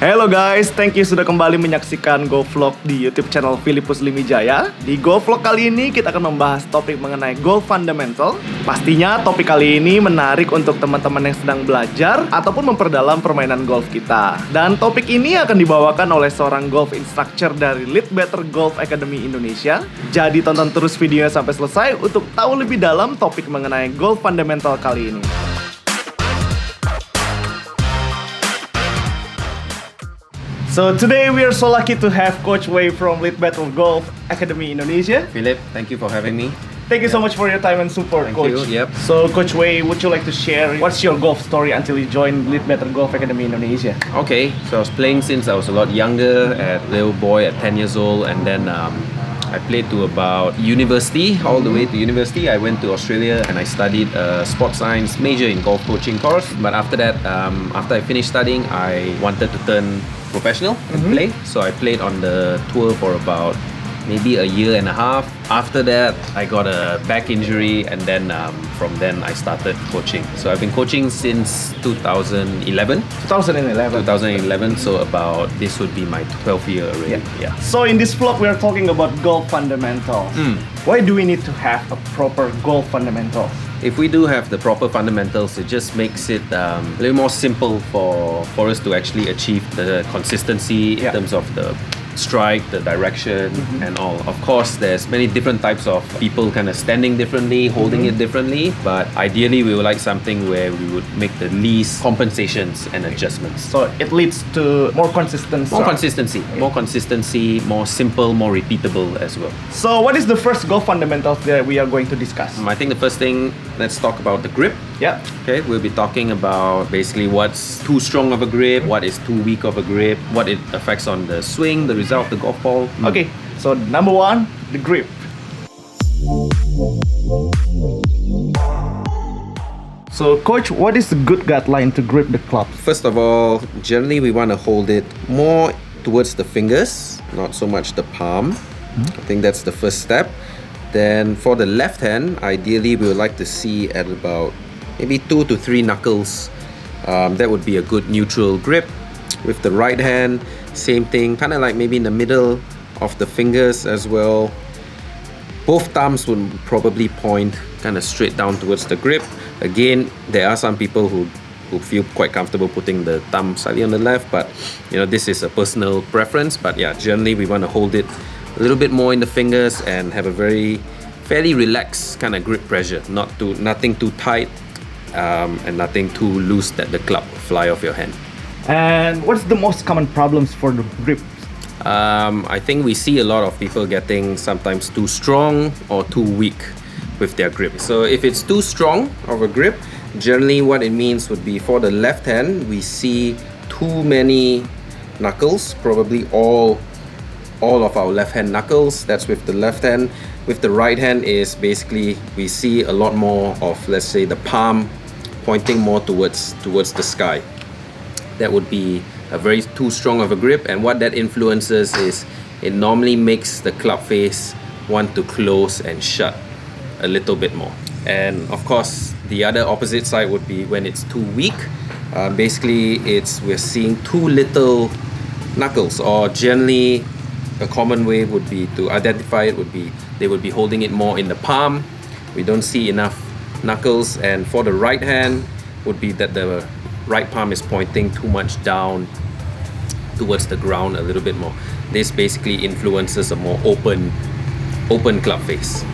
Halo guys, thank you sudah kembali menyaksikan Go Vlog di YouTube channel Filipus Limijaya. Di Go Vlog kali ini kita akan membahas topik mengenai golf fundamental. Pastinya topik kali ini menarik untuk teman-teman yang sedang belajar ataupun memperdalam permainan golf kita. Dan topik ini akan dibawakan oleh seorang golf instructor dari Leadbetter Golf Academy Indonesia. Jadi tonton terus videonya sampai selesai untuk tahu lebih dalam topik mengenai golf fundamental kali ini. So today we are so lucky to have Coach Wei from Leadbetter Golf Academy Indonesia. Philip, thank you for having me. Thank you so much for your time and support, Thank Coach. you. Yep. So Coach Wei, would you like to share what's your golf story until you joined Leadbetter Golf Academy Indonesia? Okay, so I was playing since I was a lot younger, at little boy at 10 years old, and then I played to about university, all the way to university. I went to Australia and I studied a sports science major in golf coaching course. But after that, after I finished studying, I wanted to turn professional and play. So I played on the tour for about maybe a year and a half. After that, I got a back injury, and then from then I started coaching. So I've been coaching since 2011. 2011, so about this would be my 12th year already. Yeah. So in this vlog we are talking about golf fundamentals. Why do we need to have a proper golf fundamentals? If we do have the proper fundamentals, it just makes it a little more simple for us to actually achieve the consistency in terms of the strike, the direction, and all. Of course, there's many different types of people kind of standing differently, holding it differently, but ideally we would like something where we would make the least compensations and adjustments. So it leads to more consistency. More consistency, more simple, more repeatable as well. So what is the first golf fundamentals that we are going to discuss? I think the first thing, let's talk about the grip. Yeah. Okay, we'll be talking about basically what's too strong of a grip, what is too weak of a grip, what it affects on the swing, the result of the golf ball. Okay, so number one, the grip. So Coach, what is the good guideline to grip the club? First of all, generally we want to hold it more towards the fingers, not so much the palm. I think that's the first step. Then for the left hand, ideally we would like to see at about maybe 2 to 3 knuckles. That would be a good neutral grip. With the right hand, same thing, kind of like maybe in the middle of the fingers as well. Both thumbs would probably point kind of straight down towards the grip. Again, there are some people who feel quite comfortable putting the thumb slightly on the left, but this is a personal preference. But yeah, generally we want to hold it a little bit more in the fingers and have a fairly relaxed kind of grip pressure, nothing too tight and nothing too loose that the club will fly off your hand. And what's the most common problems for the grip? I think we see a lot of people getting sometimes too strong or too weak with their grip. So if it's too strong of a grip, generally what it means would be for the left hand, we see too many knuckles, probably all of our left hand knuckles. That's with the left hand. With the right hand is basically we see a lot more of, let's say, the palm pointing more towards the sky. That would be a very too strong of a grip, and what that influences is it normally makes the club face want to close and shut a little bit more. And of course the other opposite side would be when it's too weak. Basically we're seeing too little knuckles, or generally a common way would be to identify it would be they would be holding it more in the palm. We don't see enough knuckles. And for the right hand would be that the right palm is pointing too much down towards the ground a little bit more. This basically influences a more open club face.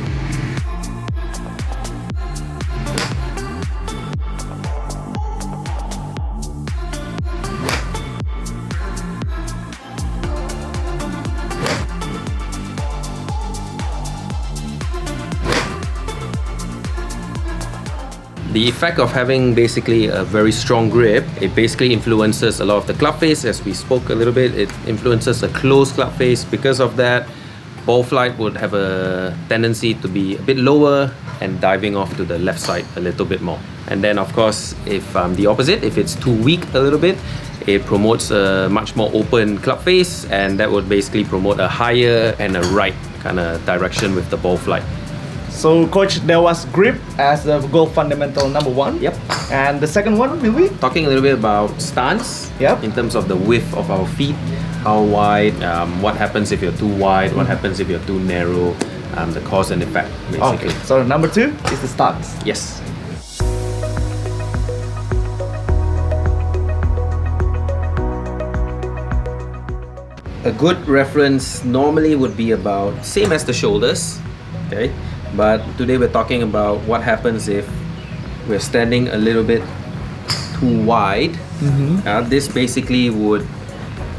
The effect of having basically a very strong grip, it basically influences a lot of the club face, as we spoke a little bit. It influences a closed club face. Because of that, ball flight would have a tendency to be a bit lower and diving off to the left side a little bit more. And then of course, if the opposite, if it's too weak a little bit, it promotes a much more open club face, and that would basically promote a higher and a right kind of direction with the ball flight. So, Coach, there was grip as the golf fundamental number one. Yep. And the second one will be? Talking a little bit about stance. Yep. In terms of the width of our feet, how wide, what happens if you're too wide, what happens if you're too narrow, the cause and effect, basically. Okay. So, number two is the stance. Yes. A good reference normally would be about same as the shoulders, okay? But today we're talking about what happens if we're standing a little bit too wide. This basically would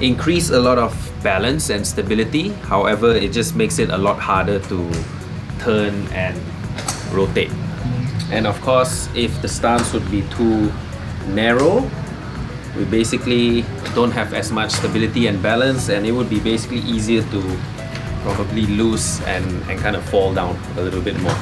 increase a lot of balance and stability. However, it just makes it a lot harder to turn and rotate. And of course, if the stance would be too narrow, we basically don't have as much stability and balance, and it would be basically easier to probably lose and kind of fall down a little bit more.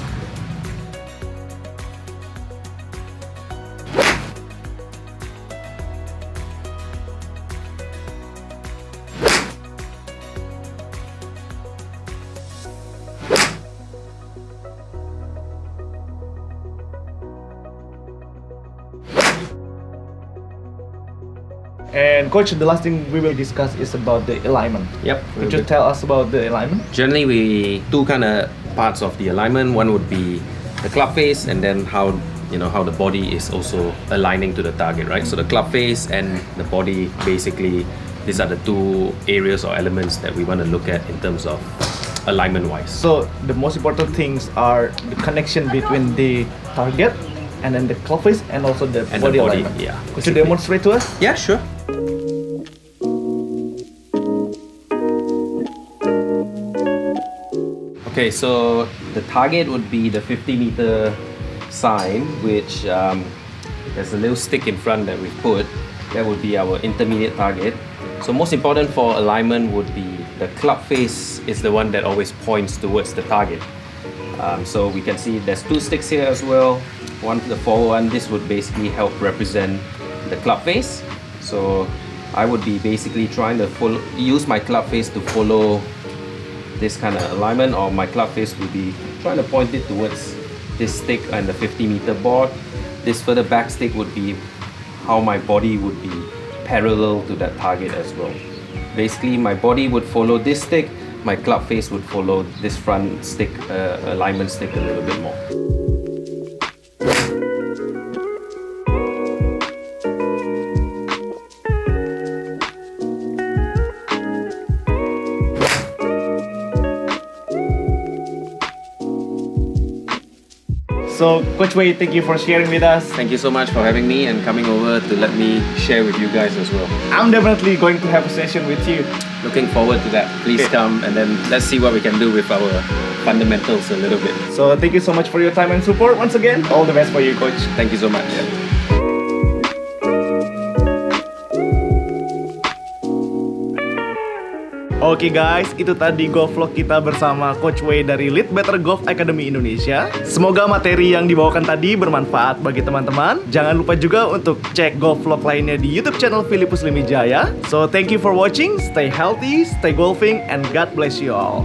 And Coach, the last thing we will discuss is about the alignment. Yep. Could you tell us about the alignment? Generally, we two kind of parts of the alignment. One would be the club face, and then how the body is also aligning to the target, right? So the club face and the body, basically, these are the two areas or elements that we want to look at in terms of alignment-wise. So the most important things are the connection between the target and then the club face and also the And body the body, alignment. yeah. Could you demonstrate to us? Yeah, sure. Okay, so the target would be the 50-meter sign, which there's a little stick in front that we put. That would be our intermediate target. So most important for alignment would be the club face is the one that always points towards the target. So we can see there's two sticks here as well. One, the forward one, this would basically help represent the club face. So I would be basically trying to use my club face to follow this kind of alignment, or my club face would be trying to point it towards this stick and the 50-meter board. This further back stick would be how my body would be parallel to that target as well. Basically, my body would follow this stick, my club face would follow this front stick, alignment stick a little bit more. So, Coach Wei, thank you for sharing with us. Thank you so much for having me and coming over to let me share with you guys as well. I'm definitely going to have a session with you. Looking forward to that. Please Okay. come, and then let's see what we can do with our fundamentals a little bit. So, thank you so much for your time and support. Once again, all the best for you, Coach. Thank you so much. Oke guys, itu tadi golf vlog kita bersama Coach Wei dari Leadbetter Golf Academy Indonesia. Semoga materi yang dibawakan tadi bermanfaat bagi teman-teman. Jangan lupa juga untuk cek golf vlog lainnya di YouTube channel Filipus Limijaya. So thank you for watching, stay healthy, stay golfing, and God bless you all.